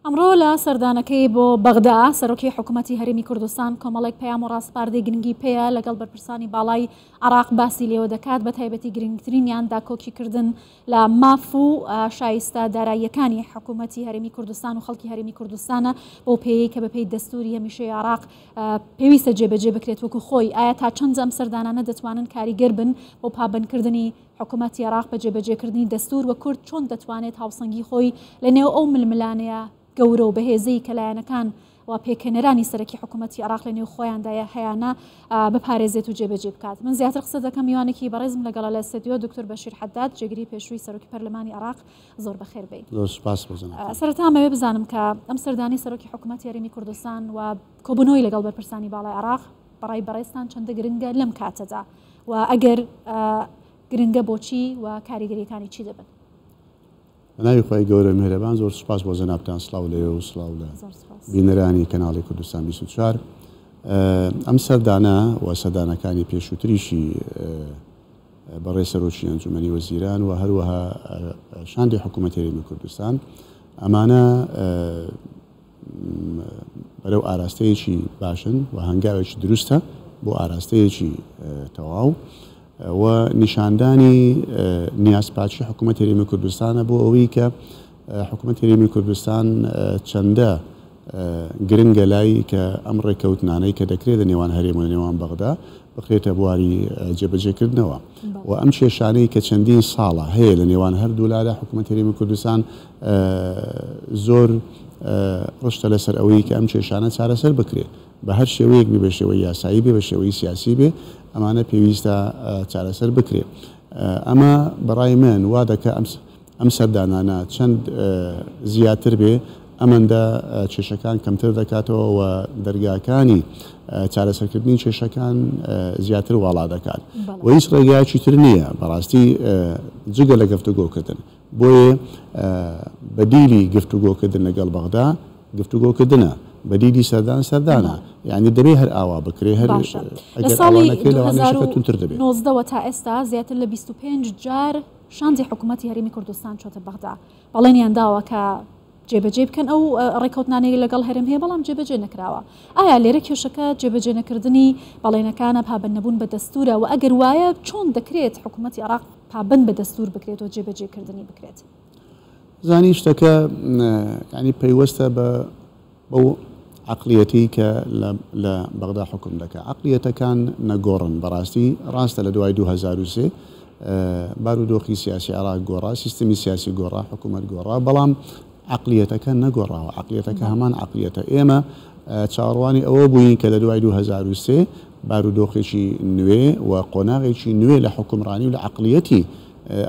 ئەمڕۆ لە سەردانەکەی بۆ بەغدا سەرۆکی حکوومەتی هەرێمی کوردستان کۆمەڵێک پەیام و ڕاستپاردەی گرنگی پێیە لەگەڵ بەرپرسانی باڵای عراق باسی لێوە دەکات بە تایبەتی گرنگترینیان داکۆکیکردن لە ماف و شایستە داراییەکانی حکوومەتی هەرێمی کوردستان و خەڵکی هەرێمی کوردستانە بۆ پێی کە بەپێی دەستوری هەمیشەی عراق پێویستە جێبەجێ بکرێت وەکو خۆی. ئایا تا چەند ئەم سەردانانە دەتوانن کاریگەر بن بۆ پابندکردنی حکوومەتی عراق بە جێبەجێکردنی دەستور و کورد چۆن دەتوانێت هاوسەنگی خۆی لە نێو ئەو ململانەیە گەورە و بەهێزەی کەلایەنەکان و پێکەنەرانی سەرەکی حکوومەتی عراق لە نێو خۆیاندایە هەیەە بپارێزێت و جێبەجێ بکات. من زیاتر قسە دەکەم میوانێکی بەڕێزم لەگەڵ لە استودیۆ دکتۆر بەشیر حەداد جێگیری پێشووی سەرۆکی پەرلەمانی عراق زۆر بەخێر بێت. سەرەتا مەوێ بزانم کە ئەم سەردانی سەرۆکی حکوومەتی هەرێمی کوردستان و کۆبوونەوەی لەگەڵ بەرپرسانی باڵای عراق بەڕای بەڕێستان چەندە گرنگە لەم کاتەدا و ئەگەر گرنگە بۆچی و کاریگەریەکانی چی دەبن؟ ناوی خۆی گەورە میهرەبان زۆر سوپاس بۆ جەنابتان سڵاو لێ و سڵاو لە بینەرانی کەناڵی کوردستان 24. ئەم سەردانە و سەردانەکانی پێشووتریشی بەڕێ سەرۆکی ئەنجومەنی وەزیران و هەروەها شاندی حکوومەتی هەرێمی کوردستان ئەمانە بەرەو ئاراستەیەکی باشن و هەنگاوێکی دروستە بۆ ئاراستەیەکی تەواو و نیشاندانی نیازپاچی حکوومەتی هەرێمی کوردستانە بۆ ئەوەی کە حکوومەتی هەرێمی کوردستان چەندە گرنگە لای کە ئەم ڕێکەوتنانەی کە دەکرێت لە نێوان هەرێم و نێوان بەغدا بخرێتە بواری جێبەجێکردنەوە و ئەم کێشانەی کە چەندین ساڵە هەیە لە نێوان هەردوو لایە حکوومەتی هەرێمی کوردستان زۆر ڕشتە لەسەر ئەوەی کە ئەم کێشانە چارەسەر بکرێت بە هەر شێوەیەک بێ، بە شێوەی یاسایی بێ، بە شێوەی سیاسی بێ، ئەمانە پێویستە چارەسەر بکرێت. ئەمە بەڕای من وا دەکە ئەم سەردانانە چەند زیاتر بێ ئەمەندە کێشەکان کەمتر دەکاتەوە و دەرگاکانی چارەسەرکردنی کێشەکان زیاتر واڵا دەکات و هیچ ڕێگایەکی تر نییە بەڕاستی جگە لە گفتوگۆکردن. بۆیە بەدیلی گفتوگۆکردن لەگەڵ بەغدا گفتوگۆکردنە، بەدیلی سەردانە، یعنی دەبێ هەر ئاوا بکرێ هەر لە ساڵی 2019 تا ئێستا زیاتر لە 25 جار شاندی حکوومەتی هەرێمی کوردستان چۆتە بەغدا. بەڵێنیان داوە کە جێبەجێ بکەن ئەو ڕێکەوتنانەی لەگەڵ هەرێم هەیە بەڵام جێبەجێ نەکراوە. ئایا لێرە کێشەکە جێبەجێ نەکردنی بەڵێنەکانە پابند نەبوون بە دەستورە و ئەگەر وایە چۆن دەکرێت حکوومەتی عراق پابند بە دەستور بکرێت و جێبەجێکردنی بکرێت؟ زانی شتەکە ینی پەیوەستە بەو عقلیەتی کە لە بەغدا حکوم دەکات. عقلیەتەکان نەگۆڕن بەڕاستی ڕاستە لە دوای 2003 بارودۆخی سیاسی عراق گۆڕا، سیستمی سیاسی گۆڕا، حکوومەت گۆڕا، بەڵام عقلیەتەکە نەگۆڕاوە. عقلیەتەکە هەمان عقلیەتە. ئێمە چاوەڕوانی ئەوە بووین کە لە دوای 2003 بارودۆخێکی نوێ و قۆناغێکی نوێ لە حکومڕانی و لە عقلیەتی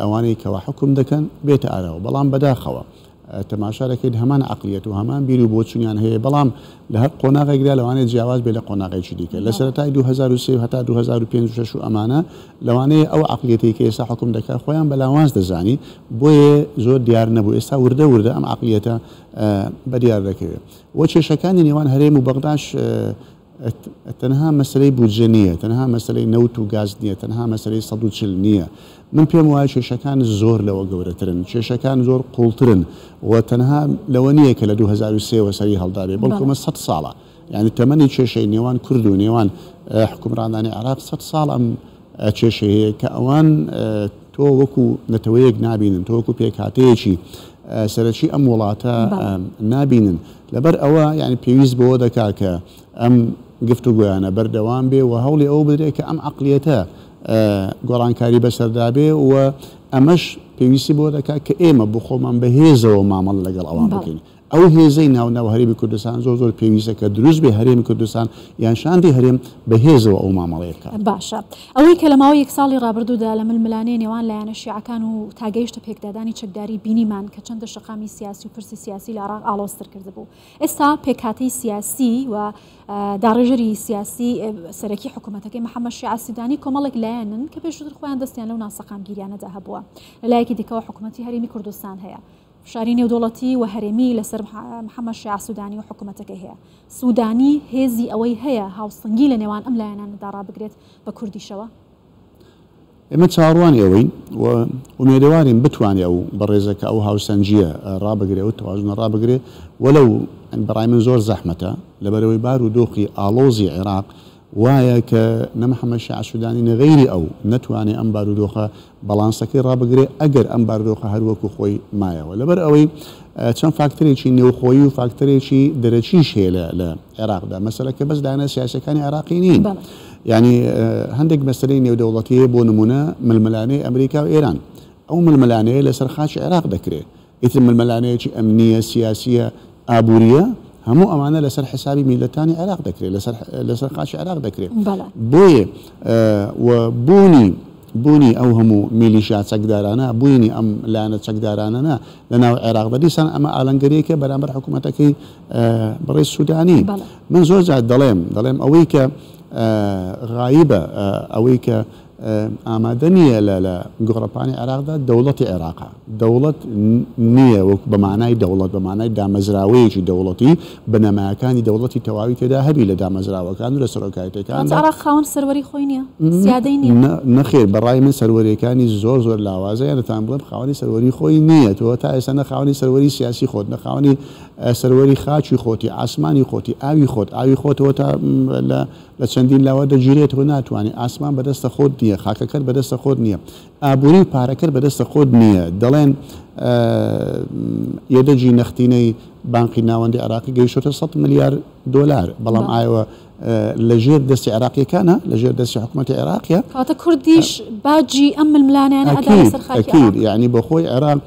ئەوانەی کەوا حکوم دەکەن بێتە ئارەوە، بەڵام بەداخەوە تەماشا دەکەیت هەمان عقلیەت و هەمان بیر و بۆچوونیان هەیە، بەڵام لە هەر قۆناغێکدا لەوانەیە جیاواز بێ لە قۆناغێکی دیکە. لە سەرەتای 2003 هەتا 2005 ئەمانە لەوانەیە ئەو عقلیەتی کە ئێستا حکوم دەکات خۆیان بەلاواز دەزانی، بۆیە زۆر دیار نەبوو. ئێستا وردە ئەم عقلیەتە بەدیار دەکەوێت. وە کێشەکانی نێوان هەرێم و بەغداش تەنها مەسلەی بودجە نییە، تەنها مەسلەی نەوت و گاز نییە، تەنها مەسلەی 140 نییە. من پێم وایە کێشەکان زۆر لەوە گەورەترن، کێشەکان زۆر قوڵترن و تەنها لەوە نییە کە لە 2003 سەری هەڵدابێ، بەڵکومە 100 ساڵە. یعنی تەمەنی کێشەی نێوان کورد و نێوان حکومڕانانی عراق 100 ساڵ ئەم کێشە هەیە کە ئەوان تۆ وەکو نەتەوەیەک نابینن، تۆ وەکو پێکهاتەیەکی سەرەکی ئەم وڵاتە نابینن. لەبەر ئەوە یعنی پێویست بەوە دەکا کە ئەم گفتوگویانە بەردەوام بێ و هەوڵی ئەو بدرێت کە ئەم عقلیەتە گۆڕانکاری بەسەردابێ و ئەمەش پێویستی بۆ دەکات کە ئێمە بۆ خۆمان بەهێزەوە مامەڵ لەگەڵ ئەوان بکەین. ئەو هێزەی ناو هەرێمی کوردستان زۆر پێویستە کە دروست بێ هەرێمی کوردستان یان شاندی هەرێم بەهێزەوە ئەو مامەڵەیە بکات. باشە. ئەوەی کە لە ماوەی 1 ساڵی ڕابردوودا لە ململانەی نێوان لایەنە شیعەکان و تاگەیشتە پێکدادانی چەکداری بینیمان کە چەندە شەقامی سیاسی و پرسی سیاسی لە عراق ئاڵۆزتر کردبوو. ئێستا پێکهاتەی سیاسی و داڕێژەری سیاسی سەرەکی حکوومەتەکەی محەممەد شیع سودانی کۆمەڵێک لایەنن کە پێشتر خۆیان دەستیان لەو ناسەقامگیریانەدا هەبووە. لەلایەکی دیکەوە حکوومەتی هەرێمی کوردستان هەیە. فشاری نێودوڵەتی و هەرێمی لەسەر محەممەد شیع سودانی و حکوومەتەکەی هەیە. سودانی هێزی ئەوەی هەیە هاوسەنگی لە نێوان ئەم لایەنانەدا ڕابگرێت بە کوردیشەوە؟ ئێمە چاڕوانی ئەوەین و مێدەوارین بتوانێت ئەو بەڕێزەکە ئەو هاوسەنجیە ڕابگرێ و تەواژنە ڕابگرێ وەلەو بەڕای من زۆر زەحمەتە لەبەرەوەی بار و دۆخی ئاڵۆزی عێراق وایە کە نە محەممەد شیع سوودانی نەغەیری ئەو نەتوانێت ئەم بارودۆخە بەڵانسەکەی ڕابگرێ ئەگەر ئەم بارودۆخە هەروەکو خۆی مایەوە لەبەر ئەوەی چەند فاکتەرێکی نێوخۆیی و فاکتەرێکی دەرەچیش هەیە لە عێراقدا مەسەلەکە بەس دانە سیاسەکانی عێراقی نین یعنی هەندێک مەسەلەی نێودەوڵەتیە بۆ نمونە ململانەی ئەمریکا و ئێران ئەو ململانەیە لەسەر خاچی عێراق دەکرێت ئیتر ململانەیەکی ئەمنیە سیاسیە ئابوووریە هەموو ئەمانە لەسەر حسابی میلەتانی عێراق دەکرێت لەسەر خاچی عێراق دەکرێت بۆیە بوونی ئەو هەموو میلیشیا چەکدارانە بوونی ئەم لایەنە چەکدارانە لە ناو عێراقدا دیسان ئەمە ئالەنگەرەیەکە بەرامبەر حکوومەتەکەی بەڕێز سوودانی من زۆر جار دەڵێم ئەوەی کە غایبە ئەوەی کە ئامادە نییە لە گۆڕەپانی عێراقدا دەوڵەتی عێراقا دەوڵەت نییە وەک بەمانای دەوڵەت بەمانای دامەزراوەیەکی دەوڵەتی بنەمایەکانی دەوڵەتی تەواوی تێدا هەبی لە دامەزراوەکان و لە سەرۆکایەتەکان عێراق خاوەن سەروەری خۆی نییە زیادەی نییە نەخێر بەڕای من سەروەریەکانی زۆر لاوازەیە لەتان بڵێم خاوەنی سەروەری خۆی نییە تۆ تا ئێستا نەخاوەنی سەروەری سیاسی خۆت نەخاوەنی سەروەری خاچی خۆتی ئاسمانی خۆتی ئاوی خۆتەوە تا لە چەندین لاوە دەگیرێتەوە ناتوانێت ئاسمان بەدەستە خۆت نییە خاکەکەت بەدەستە خۆت نییە ئابووری پارەکەت بەدەستە خۆت نییە دەڵێن یەدەجی نەختینەی بانقی ناوەندی عێراقی گەیشتە 100 ملیار دۆلار بەڵام ئایوە لەژێر دەستی عێراقیەکانە لەژێر دەستی حکوومەتی عێراقیە کاتە کوردیش باجی ئەم ململانیانە ئەدا لەسەر خاکی عێراق یعنی بۆ خۆی عێراق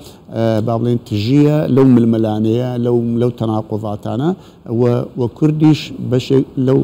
با بڵێن تژیە لەو ململانەیە لەو تەناقوضاتانە و کوردیش بەشێک لەو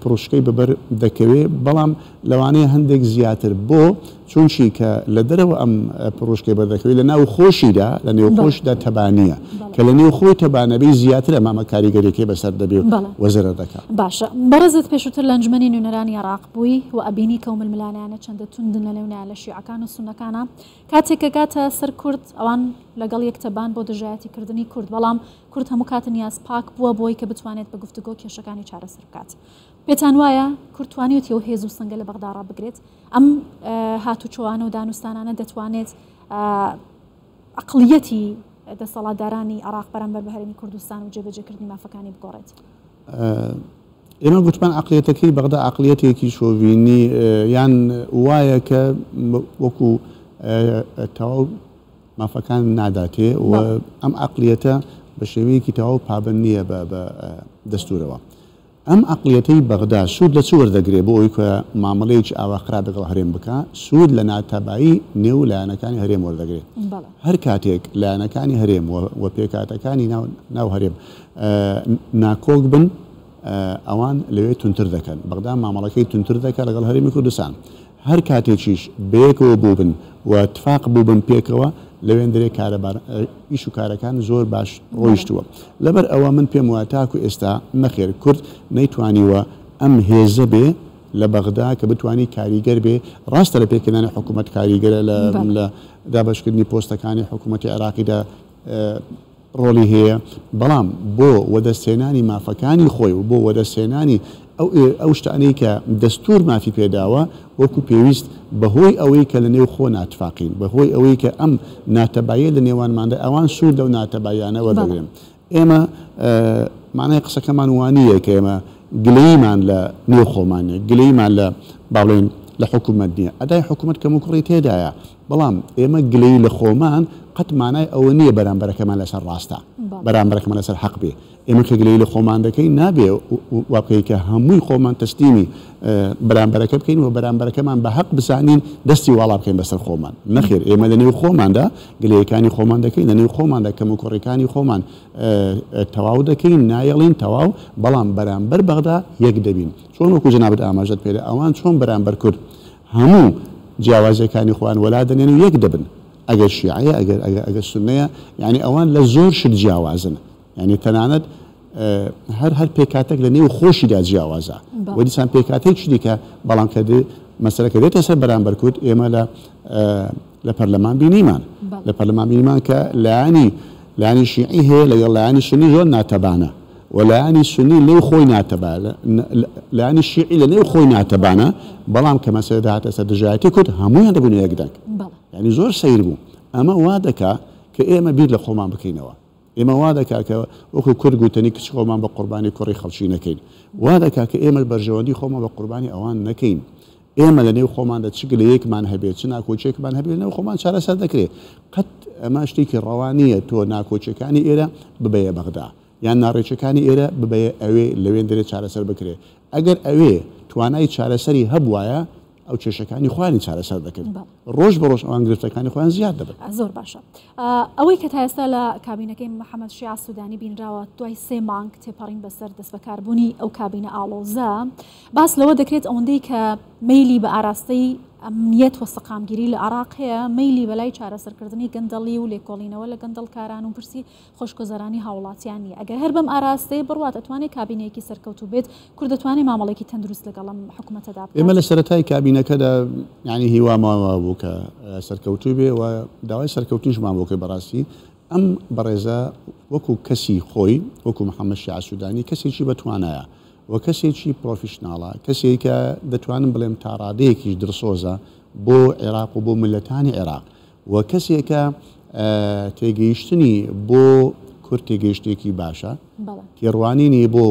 پرۆشکەی بەبەر دەکەوێت بەڵام لەوانەیە هەندێک زیاتر بۆ چونچی کە لە دەرەوە ئەم پرۆشکەی بەردەکەوێت لە ناو خۆشیدا لە نێوخۆشدا تەبانیە کە لە نێو خۆی تەبانەبی زیاترە مامە کاریگەریەکەی بەسەر دەبێت وەزەرە دەکات باشە بەڕێزت پێشووتر لە ئەنجومەنی نوێنەرانی عێراق بووی و ئەبینی کە ململانیانە چەندە توندن لە نێونیان لە شیعەکان و سونەکانە کاتێک کە گاتە سەر کورد ئەوان لەگەڵ یەکتەبان بۆ دژایەتیکردنی کورد بەڵام کورد هەموو کاتە نیاز پاک بووە بۆی کە بتوانێت بە گفتوگۆ کێشەکانی چارەسەر بکات پێتان وایە کورد توانیوتی و هێز و سەنگە لە بەغدا ڕابگرێت ئەم هاتوچۆوانە و دانوستانانە دەتوانێت عەقڵیەتی دەسەڵاتدارانی عێراق بەرامبەر بە هەرێمی کوردستان و جێبەجێکردنی مافەکانی بگۆڕێت ئێمە گوتمان عەقڵیەتەکەی بەغدا عەقڵیەتێکی شۆڤینی یان وایە کە وەکو تەواو مافەکان ناداتێ و ئەم عەقڵیەتە بە شێوەیەکی تەواو پابند نییە بە دەستورەوە ئەم عەقڵیەتەی بەغدا سوود لە چ وەردەگرێت بۆ ئەوەی کە مامەڵەیەکی ئاواخرا لەگەڵ هەرێم بکە سوود لە ناتەبایی نێو لایەنەکانی هەرێم وەردەگرێت هەر کاتێک لایەنەکانی هەرێم و پێکاتەکانی ناو هەرێم ناکۆک بن ئەوان لەوێ تونتر دەکەن بەغدا مامەڵەکەی تونتر دەکات لەگەڵ هەرێمی کوردستان هەر کاتێکیش بەیەکەوە بوو بن و اتفاق بوو بن پێکەوە لەوێن دەرێ ئیش و کارەکان زۆر باش ڕۆیشتووە لەبەر ئەوە من پێم وایە تاکو ئێستا نەخێر کورد نەیتوانیوە ئەم هێزە بێ لە بەغدا کە بتوانی کاریگەر بێ ڕاستە لە پێکردنی حکوومەت کاریگەرە لە دابەشکردنی پۆستەکانی حکوومەتی عێراقیدا ڕۆلی هەیە بەڵام بۆ وەدەستێنانی مافەکانی خۆی و بۆ وەدەستێنانی ئەو شتانەی کە دەستور مافی پێداوە وەکو پێویست بەهۆی ئەوەی کە لە نێو خۆ ناتفاقین بەهۆی ئەوەی کە ئەم ناتەبایە لە نێوانماندا ئەوان سوود لەو ناتەبایانە وەردەگرن ئێمە مانای قسەکەمان وانییە کە ئێمە گلەیمان لە نێو خۆمانە گلەیمان لە باڵێن لە حکوومەت نییە ئەدای حکوومەت کەم و کوڕی تێدایە بەڵام ئێمە گلەی لە خۆمان قەت مانای ئەوە نییە بەرامبەرەکەمان لەسەر ڕاستە بەرامبەرەکەمان لەسەر حەق بێ ئێمە کە گلەی لە خۆمان دەکەین نابێ واقعی کە هەمووی خۆمان تەسلیمی بەرامبەرەکە بکەین و بەرامبەرەکەمان بە حەق بزانین دەستی واڵا بکەین بەسەر خۆمان نەخێر ئێمە لە نێو خۆماندا گلەیەکانی خۆمان دەکەین لە نێو خۆماندا کەم و کوڕەکانی خۆمان تەواو دەکەین نایەڵین تەواو بەڵام بەرامبەر بەغدا یەک دەبین چۆن وەکو جەنابەت ئاماژەت پێدا ئەوان چۆن بەرامبەر کورد هەموو جیاوازەکانی خۆیان وەلا دەنێن و یەک دەبن ئەگەر شیعەیە ئەگەر سونەیە یعنی ئەوان لە زۆر شت جیاوازن یعنی تەنانەت هەر پێکاتێک لە نێو خۆشیدا جیاوازە و دیسان پێکاتێک دیکە بەڵام کە مەسەلەکە دێتە سەر بەرامبەر کورد ئێمە لە پەرلەمان بینیمان لە پەرلەمان بینیمان کە لایانی شیعی هەیە لەگەڵ لایانی سونی زۆر ناتەبانە ولایانی سنی لێو خۆی ناتەبا لایانی شیعی لە نێو خۆی ناتەبانە بەڵام کە مەسەلە داهاتە سەر دژایەتی کورد هەموویان دەبوون یەک دەنگ یعنی زۆر سەیر بوو ئەمە وا دەکا کە ئێمە بیر لە خۆمان بکەینەوە ئێمە وا دەکا کە وەکو کورد گوتنی کچ خۆمان بە قوربانی کوڕی خەڵکی نەکەین وا دەکا کە ئێمە بەرژەوەندی خۆمان بە قوربانی ئەوان نەکەین ئێمە لە نێو خۆماندا چ لە یەکمان هەبێت چ ناکۆچێکمان هەبێت نێو خۆمان چارەسەر دەکرێت قەت ئەمە شتێکی ڕەوانیە تۆ ناکۆچەکانی ئێرە ببەیە بەغدا یان ناڕێچەکانی ئێرە ببەیە ئەوێ لەوێن دەرێت چارەسەر بکرێت ئەگەر ئەوێ توانای چارەسەری هەبوایە ئەو کێشەکانی خوانی چارەسەر دەکرد ڕۆژ بە ڕۆژ ئەوان گرفتەکانی خۆیان زیاد دەبێت زۆر باشە ئەوەی کە تا ئێستا لە کابینەکەی محەممەد شیع سوودانی بینراوە دوای 3 مانگ تێپەڕین بەسەر دەستبەکاربوونی ئەو کابینە ئاڵۆزە باس لەوە دەکرێت ئەوەندەی کە میلی بە ئاراستەی ئەمنیەت وە سەقامگیری لە عراق هەیە میلی بەلای چارەسەرکردنی گەندەڵی و لێکۆڵینەوە لە گەندەڵکاران و پرسی خۆشکۆزەرانی هاوڵاتیانی ئەگەر هەر بەم ئاراستەی بڕوات ئەتوانێت کابینەیەکی سەرکەوتوو بێت کورد دەتوانێت مامەڵێکی تەندروست لەگەڵم حکوومەتەدا بکات ئێمە لە سەرەتای کابینەکەدا یعنی هیواماوە بوو کە سەرکەوتوو بێ و داوای سەرکەوتنیشمان بۆکە بەڕاستی ئەم بەڕێزە وەکو کەسی خۆی وەکو محەممەد شیع سوودانی کەسێکی بەتوانایە و کەسێکی پرۆفیشناڵە کەسێک کە دەتوانم بڵێم تا ڕادەیەکیش درسۆزە بۆ عێراق و بۆ ملەتانی عێراق و کەسێکە تێگەیشتنی بۆ کورد تێگەیشتێکی باشە تێڕوانینی بۆ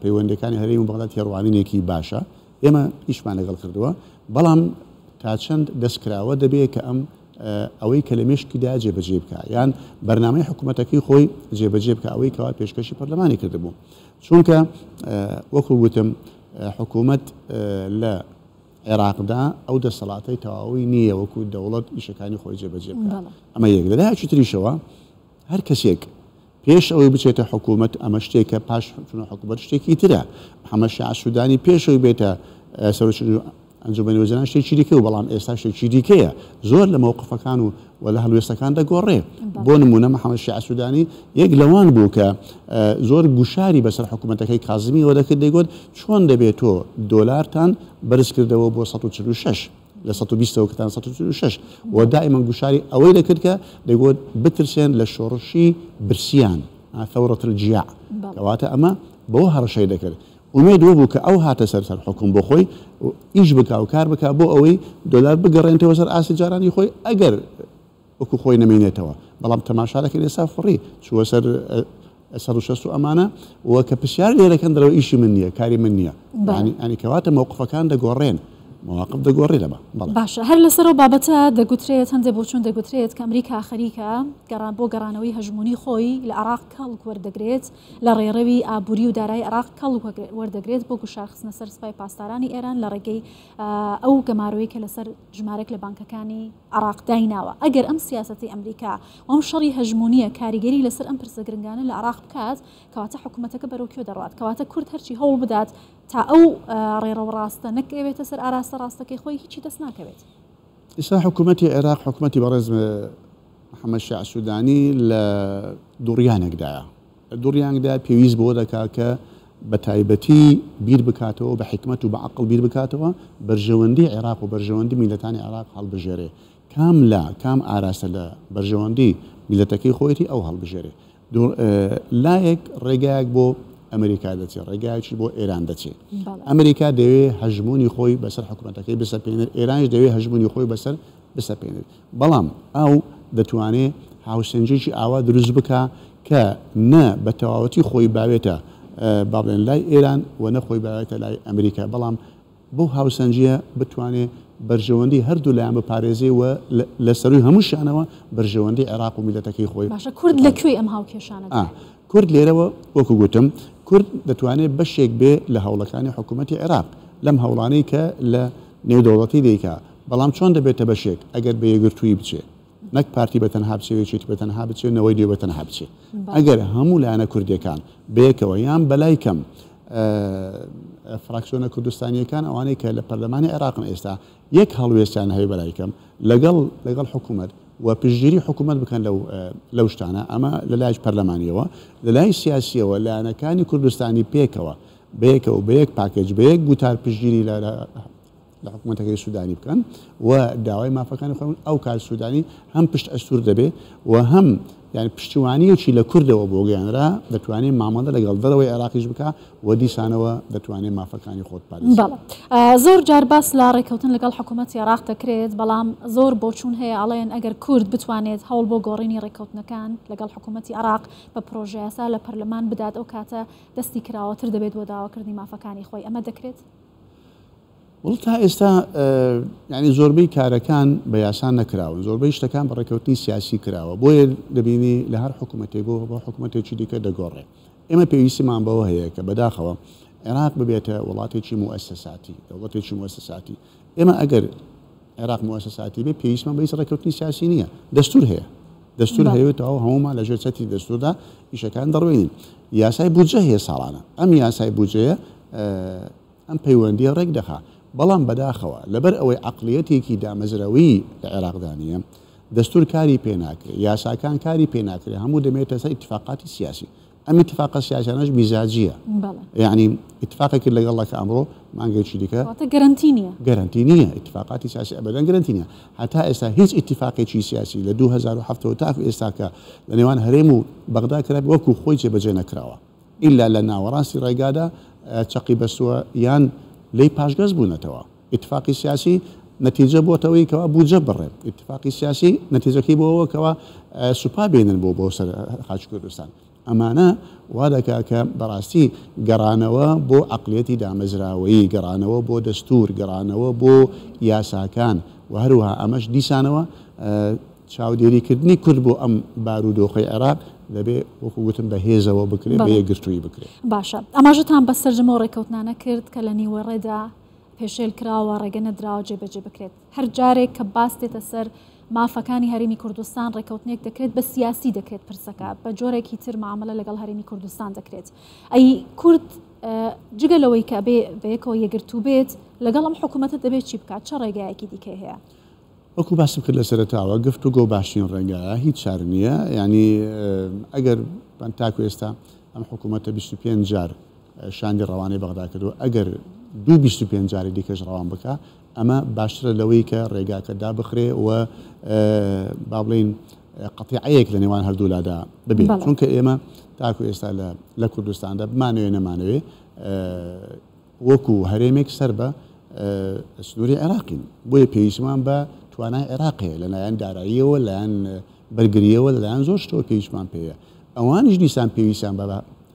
پەیوەندەکانی هەرێمی و بەغداد تێڕوانینێکی باشە ئێمە ئیشمان لەگەڵ کردووە بەڵام تا چەند دەستکراوە دەبێت کە ئەم ئەوەی کە لە مێشکیدا جێبەجێ بکە یان بەرنامەی حکوومەتەکەی خۆی جێبەجێ بکە ئەوەی کەوا پێشکەشی پەرلەمانی کردبوو چونکە وەکو گوتم حکوومەت لە عێراقدا ئەو دەسەڵاتەی تەواوی نییە وەکو دەوڵەت ئیشەکانی خۆی جێبەجێ بکە ئەمە یەک لەلایەکی تریشەوە هەر کەسێک پێش ئەوەی بچێتە حکوومەت ئەمە شتێکە پاش چونە حکوومەت شتێکی ترە محەممەد شیع سوودانی پێشەوەی بێتە سەرۆکی ئەنجومەنی وەزیران شتێکی دیکە و بەڵام ئێستا شتێکی دیکەیە زۆر لە مووقفەکان و لە هەڵوێستەکان دەگۆڕێ بۆ نمونە محەممەد شیع سوودانی یەک لەوان بوو کە زۆر گوشاری بەسەر حکوومەتەکەی کازمیەوە دەکرد دەیگوت چۆن دەبێت تۆ دۆلارتان بەرز کردەوە بۆ 146 لە 120ەوە کەتان 146 و دائما گوشاری ئەوەی دەکرد کە دەیگوت بترسێن لە شۆڕشی برسیان ثەورەت الجیاع کەواتە ئەمە بۆ هەڕەشەی دەکرد ئومێد بوو کە ئەو هاتە سەر حکوم بۆ خۆی ئیش بک و کار بک بۆ ئەوەی دۆلار بگەڕێنەوە سەر ئاسی جارانی خۆی ئەگەر وەکو خۆی نەمێنێتەوە بەڵام تەماشارەکە ئێستا فڕی چووە سەر 160 ئەمانە وە کە پرسیار لێرەکەن دەرەوە ئیشی من نییە کاری من نییە ینی کەواتە مووقفەکان دەگۆڕێن مواقف دەگۆڕێ لەمە باشە هەر لەسەر و بابەتە دەگوترێت هەندێک بۆ چون دەگوترێت کە ئەمریکا خەریکە بۆ گەڕانەوەی هەژمونی خۆی لە عراق کەڵک وەردەگرێت لە ڕێڕەوی ئابووری و دارایی عراق کەڵک وەردەگرێت بۆ گوشارخستنە سەر سوپای پاسدارانی ئێران لە ڕێگەی ئەو گەماروەی کە لەسەر ژمارەك لە بانکەکانی عراق دایناوە ئەگەر ئەم سیاسەتی ئەمریکا ئەم شەڕی هەژمونیە کاریگەری لەسەر ئەم پرسە گرنگانە لە عراق بکات کەواتە حکوومەتەکە بەرەوکیۆ دەڕات کەواتە کورد هەرچی هەوڵ بدات تا ئەو ڕێڕەو ڕاستە نەکەوێتە سەر ئاراستە ڕاستەکەی خۆی هیچی دەست ناکەوێت ئێستا حکوومەتی عێراق حکوومەتی بەڕێز محەممەد شیع سوودانی لە دوڕیانێکدایە دوڕیاندا پێویست بۆ دەکا کە بە تایبەتی بیر بکاتەوە بە حکمت و بە عەقڵ بیر بکاتەوە بەرژەوەندی عێراق و بەرژەوەندی میلەتانی عێراق هەڵبژێرێ کام لا کام ئاراستە لە بەرژەوەندی میلەتەکەی خۆیەتی ئەو هەڵبژێرێ لایەک ڕێگایەک بۆ ئەمریکا دەچێت ڕێگایکی بۆ ئێران دەچێت ئەمریکا دەوێت هەژمونی خۆی بەسەر حکوومەتەکەی بسەپێنێت ئێرانش دەوێت هەژمونی خۆی بەسەر بسەپێنێت بەڵام ئەو دەتوانێت هاوسەنجێکی ئاوا دروست بکە کە نە بە تەواوەتی خۆی باوێتە با بڵێن لای ئێران و نەخۆی باوێتە لای ئەمریکا بەڵام بۆ هاوسەنجیە بتوانێت بەرژەوەندی هەردوو لایەن بپارێزێ و لە سەروی هەمووشانەوە بەرژەوەندی عێراق و میلەتەکەی خۆی باشە کورد لەکوێ ئەم هاوکێشانە کورد لێرەوە وەکو گوتم کورد دەتوانێت بەشێک بێ لە هەوڵەکانی حکوومەتی عێراق لەم هەوڵانەی کە لە نێودەوڵەتی دیکە بەڵام چۆن دەبێتە بەشێک ئەگەر بە یەکگرتووی بچێت نەک پارتی بەتەنها بچێت بەتەنها بچێت نەوەی دێ بەتەنها بچێت ئەگەر هەموو لایەنە کوردیەکان بەیەکەوە یان بەلای کەم فراکسیۆنە کوردستانیەکان ئەوانەی کە لە پەرلەمانی عێراقن ئێستا یەک هەڵوێستیان هەیە بەلای کەم لەگەڵ حکوومەت و پشتگیری حکوومەت بکەن لەو شتانە ئەمە لە لایش پەرلەمانیەوە لە لای سیاسیەوە لایەنەکانی کوردستانی پێکەوە بەیەکەوە بە یەک پاکێج بە یەک گوتار پشتگیری لە حکوومەتەکەی سوودانی بکەن و داوای مافەکانی خۆن ئەو کار سوودانی هەم پشت ئەستور دەبێت و هەم يعني پشتیوانیەکی لە کوردەوە بۆ گەیاندرا دەتوانێت مامەڵە لەگەڵ دەرەوەی عێراقیش بکە و دیسانەوە دەتوانێت مافەکانی خۆت پارێزێت. بەڵێ زۆر جار باس لە ڕێکەوتن لەگەڵ حکوومەتی عێراق دەکرێت بەڵام زۆر بۆچوون هەیە ئەڵێن ئەگەر کورد بتوانێت هەوڵ بۆ گۆڕینی ڕێکەوتنەکان لەگەڵ حکوومەتی عێراق بە پرۆژە یاسا لە پەرلەمان بدات ئەو کاتە دەستی کراوەتر دەبێت بۆ داواکردنی مافەکانی خۆی ئەمە دەکرێت؟ وڵ تا ئێستا ینی زۆربەی کارەکان بە یاسان نەکراون، زۆربەی شتەکان بە ڕێکەوتنی سیاسی کراوە، بۆیە دەبینی لە هەر حکوومەتێک بۆ حکوومەتێکی دیکە دەگۆڕێ. ئێمە پێویستیمان بەوە هەیە کە بەداخەوە عێراق ببێتە وڵاتێکی موەسساتی، دەوڵەتێکی موەسساتی. ئێمە ئەگەر عێراق موەسساتی بێ پێویستمان بە هیچ ڕێکەوتنی سیاسی نییە، دەستور هەیە، دەستور هەیەوێتەوە هەمومان لەژێر چەتری دەستوردا ئیشەکان دەڕوێنین. یاسای بودجە هەیە ساڵانە، ئەم یاسای بودجەیە ئەم پەیوەندیە ڕێک دەخات. بەڵام بەداخەوە لەبەر ئەوەی عەقڵیەتێکی دامەزراوی لە عێراقدا نیە، دەستور کاری پێ ناکرێت، یاساکان کاری پێ ناکرێت، هەموو دەمێتە سەر ئیتفاقاتی سیاسی. ئەم ئیتفاقە سیاسیانەش میزاجیە، یعنی ئیتفاقێکی لەگەڵ ئەمڕۆ مانگەیەکی دیکە گەرانتی نییە، ئیتفاقاتی سیاسی ئەبەدەن گەرانتی نییە. هەتا ئێستا هیچ ئیتفاقێکی سیاسی لە 2007 تاکو ئێستاکە لە نێوان هەرێم و بەغدا کرا وەکو خۆی جێبەجێ نەکراوە، ئیلا لە ناوەڕاستی ڕێگادا چەقی بەستووە یان لی پاشگەز بوونەتەوە. ئیتفاقی سیاسی نەتیجە بۆتەوەی کەوا بودجە بڕێ، ئیتفاقی سیاسی نەتیجەکەی بۆەوە کەوا سوپا بێنن بۆ سەر خاچ کوردستان. ئەمانە وا دەکا کە بەڕاستی گەڕانەوە بۆ عەقڵیەتی دامەزراوەیی، گەڕانەوە بۆ دەستور، گەڕانەوە بۆ یاساکان و هەروەها ئەمەش دیسانەوە چاودێریکردنی کورد بۆ ئەم بارودۆخەی عێراق دەبێ وەکو گوتم بە هێزەوە بکرێت، بە یەکگرتووی بکرێت. باشە، ئەماژەتان بە سەرجەمەوە ڕێکەوتنانە کرد کە لە نیوەڕێدا پێشێل کراوە ڕێگە نەدراوە جێبەجێ بکرێت. هەر جارێک کە باس دێتە سەر مافەکانی هەرێمی کوردستان ڕێکەوتنێک دەکرێت بە سیاسی دەکرێت پرسەکە، بە جۆرێکی تر معاملە لەگەڵ هەرێمی کوردستان دەکرێت. ئەی کورد جگەلەوەی کە بەیەکەوە یەکگرتوو بێت لەگەڵ ئەم حکوومەتە دەبێت چی بکات؟ چه ڕێگایەکی دیکە هەیە؟ وەکو باسم کرد لە سەرەتاوە گفتوگۆ باشترین ڕێگایە، هیچ چار نییە. ینی ئەگەر تاکو ئێستا ئەم حکوومەتە 25 جار شاندی ڕەوانەی بەغدا کردو، ئەگەر 25 جاری دیکەش ڕەوان بکە، ئەمە باشترە لەوەی کە ڕێگاکە دابخرێ و با بڵین قەتیعەیەک لە نێوان هەردوولادا ببێت. چونکە ئێمە تاکو ئێستا لە کوردستاندا بمانەوێ نەمانەوێ وەکو هەرێمێک سەر بە سنووری عێراقین، بۆیە پێویستمان بە توانای عێراقەیە لەلایەن داراییەوە، لەلایەن بەرگریەوە، لەلایەن زۆر شتەوە پێویستمان پێیە. ئەوانیش دیسان پێویستیان بە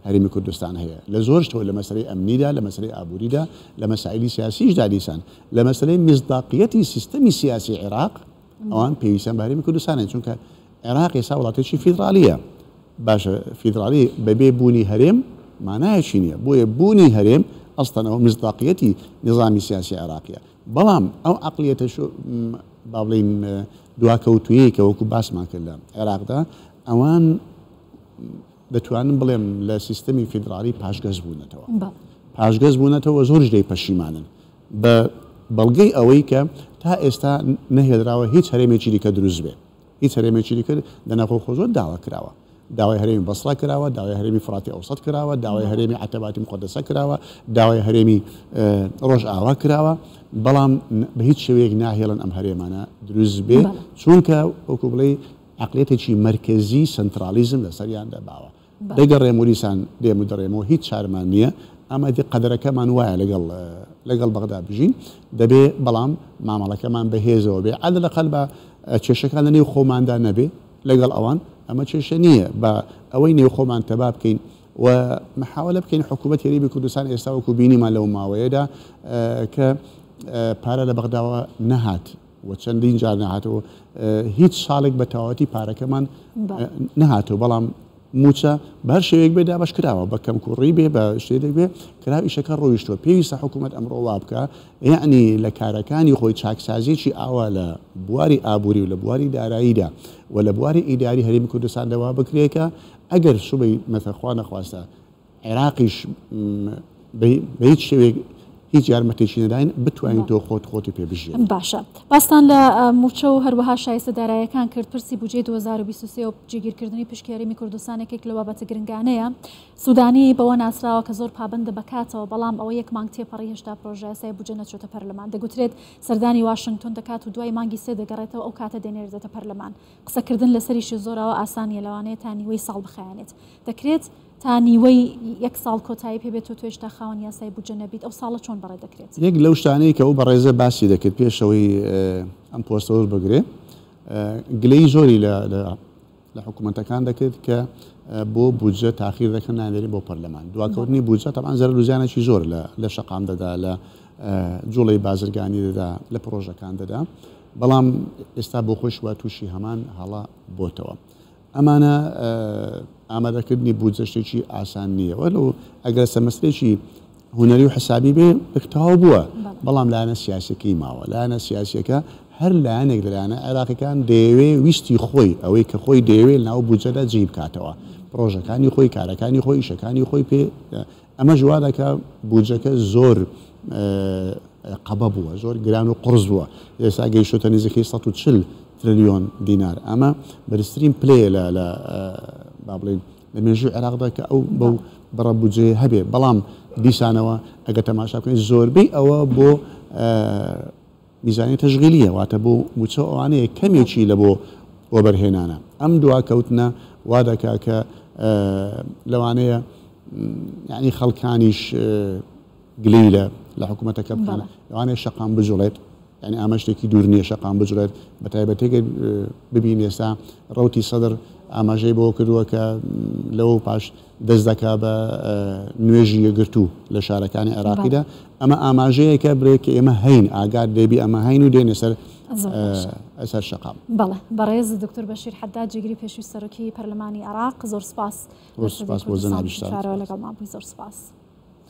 هەرێمی کوردستان هەیە لە زۆر شتەوە، لە مەسەلەی ئەمنیدا، لە مەسەلەی ئابووریدا، لە مەسائلی سیاسیشدا دیسان، لە مەسەلەی مزداقیەتی سیستەمی سیاسی عێراق ئەوان پێویستیان بە هەرێمی کوردستانە، چونکە عێراق ئێستا وڵاتێکی فیدرالیە. باشە، فیدرالی بەبێ بوونی هەرێم مانایەکی نییە، بۆیە بوونی هەرێم ئەستەنەوە مزداقیەتی نظامی سیاسی عێراقیە. بەڵام ئەو عەقڵیەتە با بڵین دواکەوتویەی کە وەکو باسمان کرد لە عێراقدا، ئەوان دەتوانن بڵێم لە سیستەمی فیدرالی پاشگەز بوونەتەوە. پاشگەز بوونەتەوە زۆر ژدەی پەشیمانن بە بەڵگەی ئەوەی کە تا ئێستا نەهێدراوە هیچ هەرێمێکی دیکە دروست بێ، هیچ هەرێمێکی دیکە لەناخۆ خۆزۆر داوا کراوە. داوای هەرێمی بەسڕا کراوە، داوای هەرێمی فراتی ئەوسەد کراوە، داوای هەرێمی عەتەباتی مقەدەسە کراوە، داوای هەرێمی ڕۆژئاوا کراوە، بەڵام بە هیچ شێوەیەک ناهێڵن ئەم هەرێمانە دروست بێ، چونکە وەکو بڵێ عەقڵیەتێکی مەرکەزی سنترالیزم لەسەریان دەباوە. دەگەڕێم و دیسان دێم و دەڕێمەوە هیچ چارمان نییە، ئەمە قەدەرەکەمان وایە لەگەڵ بەغدا بژین، دەبێ بەڵام مامەڵەکەمان بەهێزەوە بێ، عەدەلەقەل بە کێشەکان لە نێو خۆماندا نەبێ لەگەڵ ئەوان. ئەمە کێشە نییە بە ئەوەی نێو خۆمان تەبا بکەین و محاولە بکەین حکوومەت هەرێمی کوردستان ئێستا وەکو بینیمان لەو ماوەیەدا کە پارە لە بەغداوە نەهات و چەندین جار نەهاتەوە، هیچ ساڵێک بە تەواوەتی پارەکەمان نەهاتەوە، بەڵام موچە بە هەر شێوەیەک بێ دابش کراوە، بە کەم کوڕی بێ، بە شتێک بێ کراو ئیشەکە ڕۆیشتووە. پێویستە حکوومەت ئەمڕۆ وا بکە، یعنی لە کارەکانی خۆی چاکسازیی ئاوا لە بواری ئابووری و لە بواری داراییدا و لە بواری ئیداری هەرێمی کوردستان دەوا بکرێکە ئەگەر سوبەی مەثەخوا نەخواستە عێراقیش بە هیچ شێوێک هیچ یارمەتێکی نەداین بتوانین تۆ خۆتی پێ بژێن. باشە باستان لە موچە و هەروەها شایستە داراییەکان کرد پرسی بودجێ 2023 و جێگیرکردنی پشکێریمی کوردستانێکێک لە بابەتە گرنگانەیە. سوودانی بەوە ناسراوە کە زۆر پابندە بکاتەوە بەڵام ئەوە یەک مانگ تێپەڕی هێشتا پرۆژە یاسای بودجێ نەچۆتە پەرلەمان. دەگوترێت سەردانی واشنگتن دەکات و دوای مانگی 3 دەگەڕێتەوە ئەو کاتە دێنێردێتە پەرلەمان. قسەکردن لەسەریشی زۆرەوە ئاسانیە لەوانەیە تا نیوەی ساڵ بخایەنێت. دەکرێت تا نیوەی یەک ساڵ کۆتایی پێبێت و توێشتا خاوەن یاسای بودجێ نەبیت ئەو ساڵە چۆن بەڕێ دەکرێت؟ یەک لەو شتانەی کە ئەو بەڕێزە باسی دەکرد پێشەوەی ئەم پۆستەوە بگرێ گلەی زۆری لە حکوومەتەکان دەکرد کە بۆ بودجە تاخیر دەکەن نادێنێت بۆ پەرلەمان. دواکەوتنی بودجە تەمان زەرەر و زیانێکی زۆر لە شەقام دەدا لە جوڵەی بازرگانی دەدا لە پرۆژەکان دەدا بەڵام ئێستا بۆ خۆش وە تووشی هەمان هەڵا بۆتەوە. ئەمانە ئامادەکردنی بودجە شتێکی ئاسان نییە وەلو ئەگەر سەمەستێکی هوەری و حسابی بێ بکتەواو بووە بەڵام لایەنە سیاسەکەی ماوە لایەنە سیاسیەکە هەر لایەنێک لەلایەنە عێراقیەکان دەیەوێ ویستی خۆی ئەوەی کە خۆی دەیەوێت ناو بودجەدا جێ بکاتەوە پرۆژەکانی خۆی کارەکانی خۆی ئیشەکانی خۆی پێ ئەمە ژوا دەکە بودجەکە زۆر قەبە بووە زۆر گران و قرس بووە ئێستا گەیشتۆتە نزیکەی 140 تریلیۆن دینار ئەمە بەرزترین پلێ لە با بڵێن لە مێژووی عێراقدا کە ئەو بەو بەڕە بودجێ هەبێ بەڵام دیسانەوە ئەگە تەماشا بکەین زۆربەی ئەوە بۆ میزانی تەشغیلیە واتە بۆ موچە ئەوانەیە کەمێکی لە بۆ وەبەرهێنانە ئەم دواکەوتنە وا دەکا کە لەوانەیە یعنی خەڵکانیش گلەی لە حکوومەتەکە بکەن لەوانەیە شەقام بجوڵێت یعنی ئامە شتێکی دوور نییە شەقام بجوڵێت بە تایبەتێک ببین ئێستا ڕەوتی سەدر ئاماژەی بۆ کردووە کە لەوە پاش دەست دەکا بە نوێژی یەگرتوو لە شارەکانی عێراقیدا ئەمە ئاماژەیەکە برێک کە ئێمە هەین ئاگات دەبی ئەمە هەین و دێنێ سەر شەقام. بەڵێ بەڕێز دکتۆر بەشیر حەداد جێگیری پێشووی سەرۆکی پەرلەمانی عێراق زۆر سپاس بۆ جەنابی لەگەڵ مابووی زۆر سپاس.